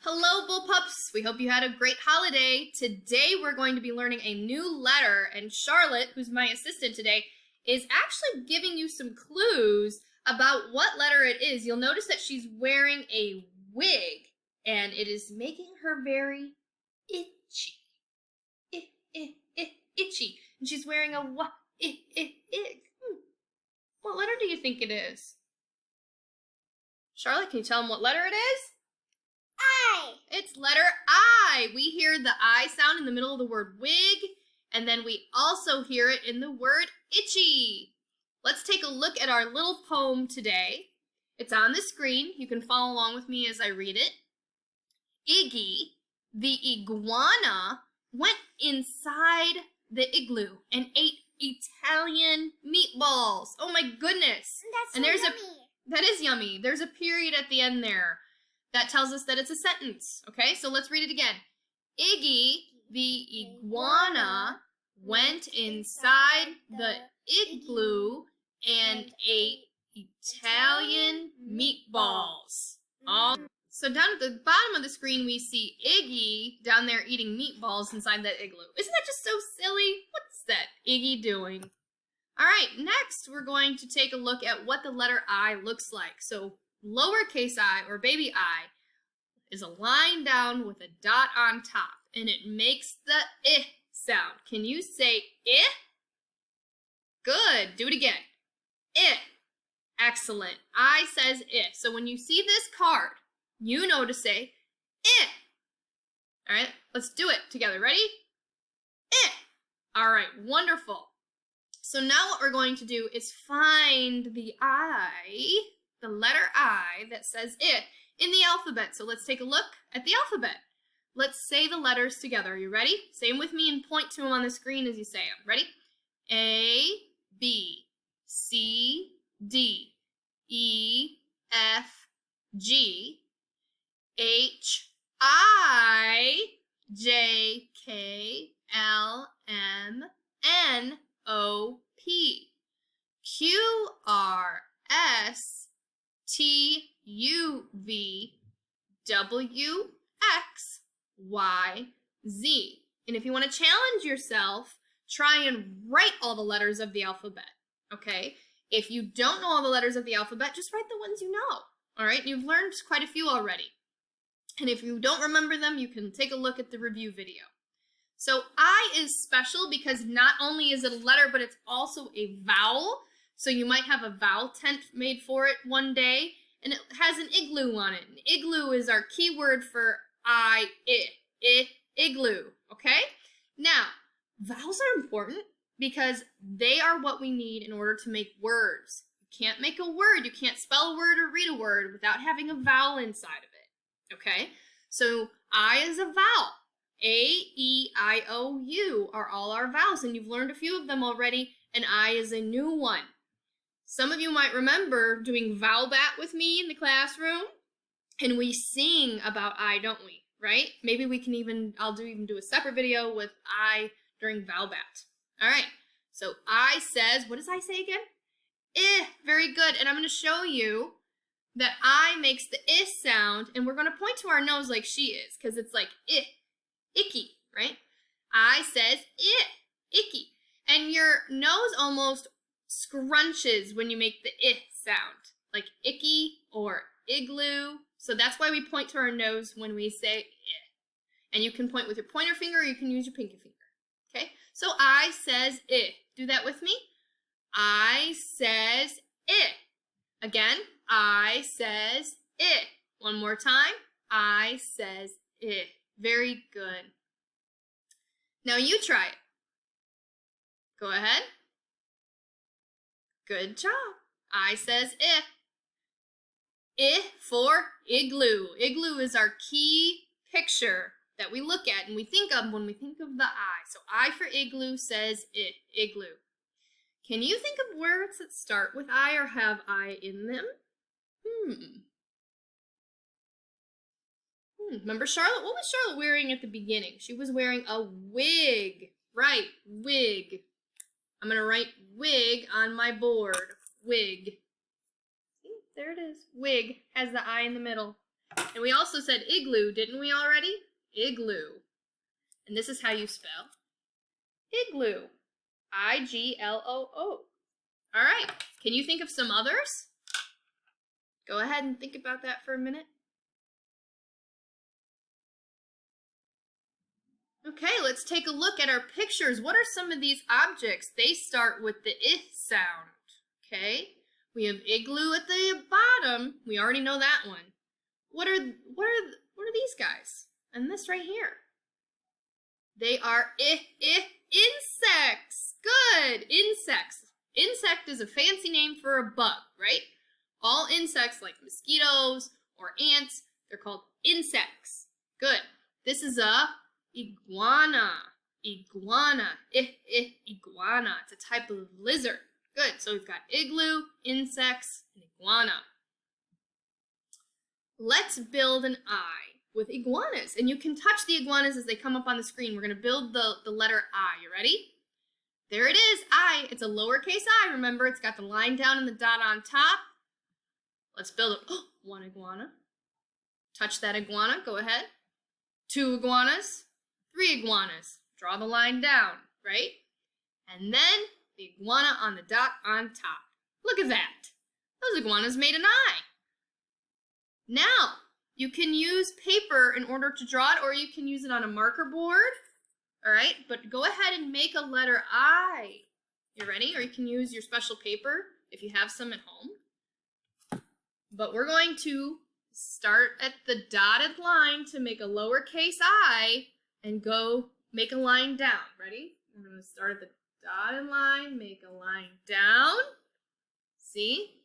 Hello, Bullpups! We hope you had a great holiday. Today we're going to be learning a new letter, and Charlotte, who's my assistant today, is actually giving you some clues about what letter it is. You'll notice that she's wearing a wig, and it is making her very itchy. Itchy. And she's wearing a ig. What letter do you think it is? Charlotte, can you tell them what letter it is? I. It's letter I. We hear the I sound in the middle of the word wig, and then we also hear it in the word itchy. Let's take a look at our little poem today. It's on the screen. You can follow along with me as I read it. Iggy, the iguana, went inside the igloo and ate Italian meatballs. Oh my goodness. That's so yummy. That is yummy. There's a period at the end there. That tells us that it's a sentence, okay? So let's read it again. Iggy, the iguana, went inside the igloo and ate Italian meatballs. So down at the bottom of the screen, we see Iggy down there eating meatballs inside that igloo. Isn't that just so silly? What's that Iggy doing? All right, next we're going to take a look at what the letter I looks like. So lowercase I, or baby I, is a line down with a dot on top, and it makes the I sound. Can you say I? Good. Do it again. I. Excellent. I says I. So when you see this card, you know to say I. All right, let's do it together. Ready? I. All right, wonderful. So now what we're going to do is find the I, the letter I that says I in the alphabet. So let's take a look at the alphabet. Let's say the letters together. Are you ready? Say them with me and point to them on the screen as you say them. Ready? A, B, C, D, E, F, G, H, I, J, K, L, M, N, O, P, Q, R, S, T, U, V, W, X, Y, Z. And if you want to challenge yourself, try and write all the letters of the alphabet, okay? If you don't know all the letters of the alphabet, just write the ones you know, all right? You've learned quite a few already. And if you don't remember them, you can take a look at the review video. So I is special because not only is it a letter, but it's also a vowel. So you might have a vowel tent made for it one day, and it has an igloo on it. And igloo is our keyword for igloo, okay? Now, vowels are important because they are what we need in order to make words. You can't make a word, you can't spell a word or read a word without having a vowel inside of it, okay? So I is a vowel. A, E, I, O, U are all our vowels, and you've learned a few of them already, and I is a new one. Some of you might remember doing vowel bat with me in the classroom, and we sing about I, don't we, right? Maybe we can I'll do a separate video with I during vowel bat. All right, so I says, what does I say again? Very good, and I'm going to show you that I makes the I sound, and we're going to point to our nose like she is, because it's like icky, right? I says icky. And your nose almost scrunches when you make the I sound, like icky or igloo. So that's why we point to our nose when we say I. And you can point with your pointer finger or you can use your pinky finger. Okay? So I says I. Do that with me. I says I. Again, I says I. One more time. I says I. Very good. Now you try it. Go ahead. Good job. I says I. I for igloo. Igloo is our key picture that we look at and we think of when we think of the I. So I for igloo says I, igloo. Can you think of words that start with I or have I in them? Remember Charlotte? What was Charlotte wearing at the beginning? She was wearing a wig. Right, wig. I'm going to write wig on my board. Wig. See, there it is. Wig has the I in the middle. And we also said igloo, didn't we already? Igloo. And this is how you spell igloo. I-G-L-O-O. All right, can you think of some others? Go ahead and think about that for a minute. Okay, let's take a look at our pictures. What are some of these objects? They start with the I sound, okay? We have igloo at the bottom. We already know that one. What are these guys? And this right here. They are insects. Good, insects. Insect is a fancy name for a bug, right? All insects like mosquitoes or ants, they're called insects. Good. This is a iguana. Iguana. Iguana. It's a type of lizard. Good. So we've got igloo, insects, and iguana. Let's build an eye with iguanas. And you can touch the iguanas as they come up on the screen. We're going to build the letter I. You ready? There it is, I. It's a lowercase I. Remember, it's got the line down and the dot on top. Let's build it. Oh, one iguana. Touch that iguana. Go ahead. 2 iguanas. 3 iguanas. Draw the line down, right? And then the iguana on the dot on top. Look at that. Those iguanas made an eye. Now, you can use paper in order to draw it, or you can use it on a marker board. All right, but go ahead and make a letter I. You ready? Or you can use your special paper if you have some at home. But we're going to start at the dotted line to make a lowercase I and go make a line down. Ready? We're going to start at the dotted line, make a line down. See?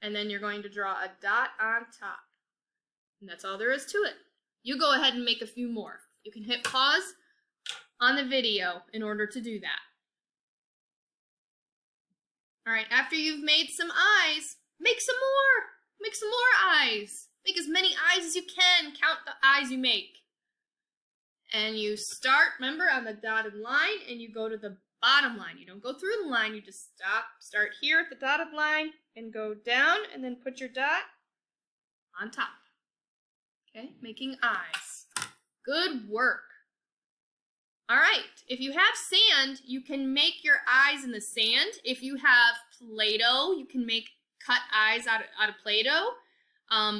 And then you're going to draw a dot on top. And that's all there is to it. You go ahead and make a few more. You can hit pause on the video in order to do that. All right, after you've made some eyes, make some more. Make some more eyes. Make as many eyes as you can. Count the eyes you make. And you start, remember, on the dotted line, and you go to the bottom line. You don't go through the line, you just stop. Start here at the dotted line and go down, and then put your dot on top. Okay, making eyes. Good work. All right, if you have sand, you can make your eyes in the sand. If you have Play-Doh, you can cut eyes out of Play-Doh,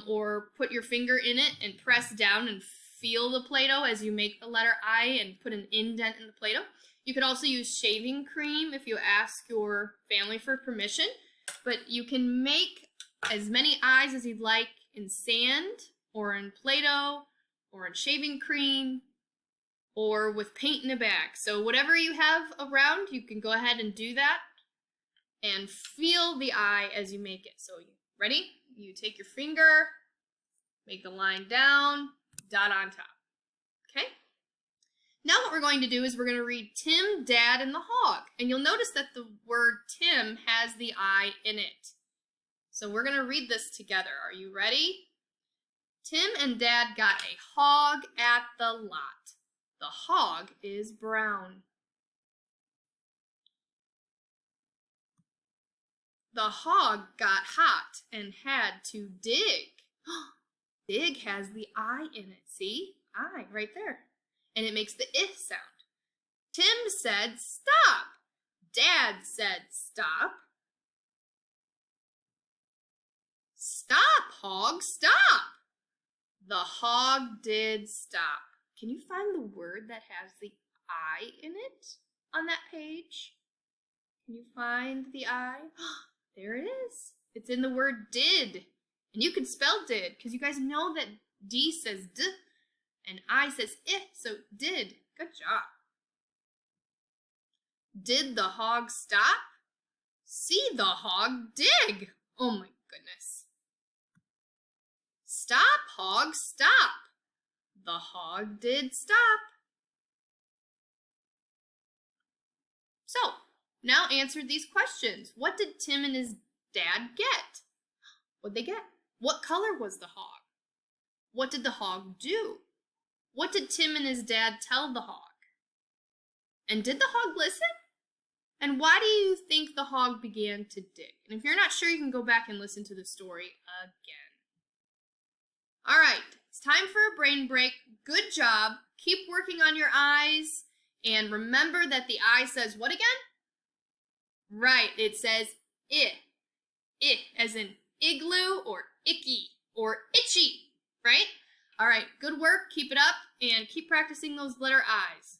or put your finger in it and press down and feel the Play-Doh as you make the letter I and put an indent in the Play-Doh. You could also use shaving cream if you ask your family for permission, but you can make as many eyes as you'd like in sand or in Play-Doh or in shaving cream or with paint in a bag. So whatever you have around, you can go ahead and do that and feel the eye as you make it. So ready? You take your finger, make a line down, dot on top. Okay? Now what we're going to do is we're going to read Tim, Dad, and the Hog. And you'll notice that the word Tim has the I in it. So we're going to read this together. Are you ready? Tim and Dad got a hog at the lot. The hog is brown. The hog got hot and had to dig. Dig has the I in it. See? I right there. And it makes the I sound. Tim said, stop. Dad said, stop. Stop, hog, stop. The hog did stop. Can you find the word that has the I in it on that page? Can you find the I? There it is. It's in the word did. And you can spell did, because you guys know that D says D and I says I, so did. Good job. Did the hog stop? See the hog dig. Oh my goodness. Stop, hog, stop. The hog did stop. So, now answer these questions. What did Tim and his dad get? What'd they get? What color was the hog? What did the hog do? What did Tim and his dad tell the hog? And did the hog listen? And why do you think the hog began to dig? And if you're not sure, you can go back and listen to the story again. All right, it's time for a brain break. Good job. Keep working on your eyes. And remember that the I says what again? Right, it says I. I, as in igloo or icky or itchy, right? All right, good work. Keep it up and keep practicing those letter I's.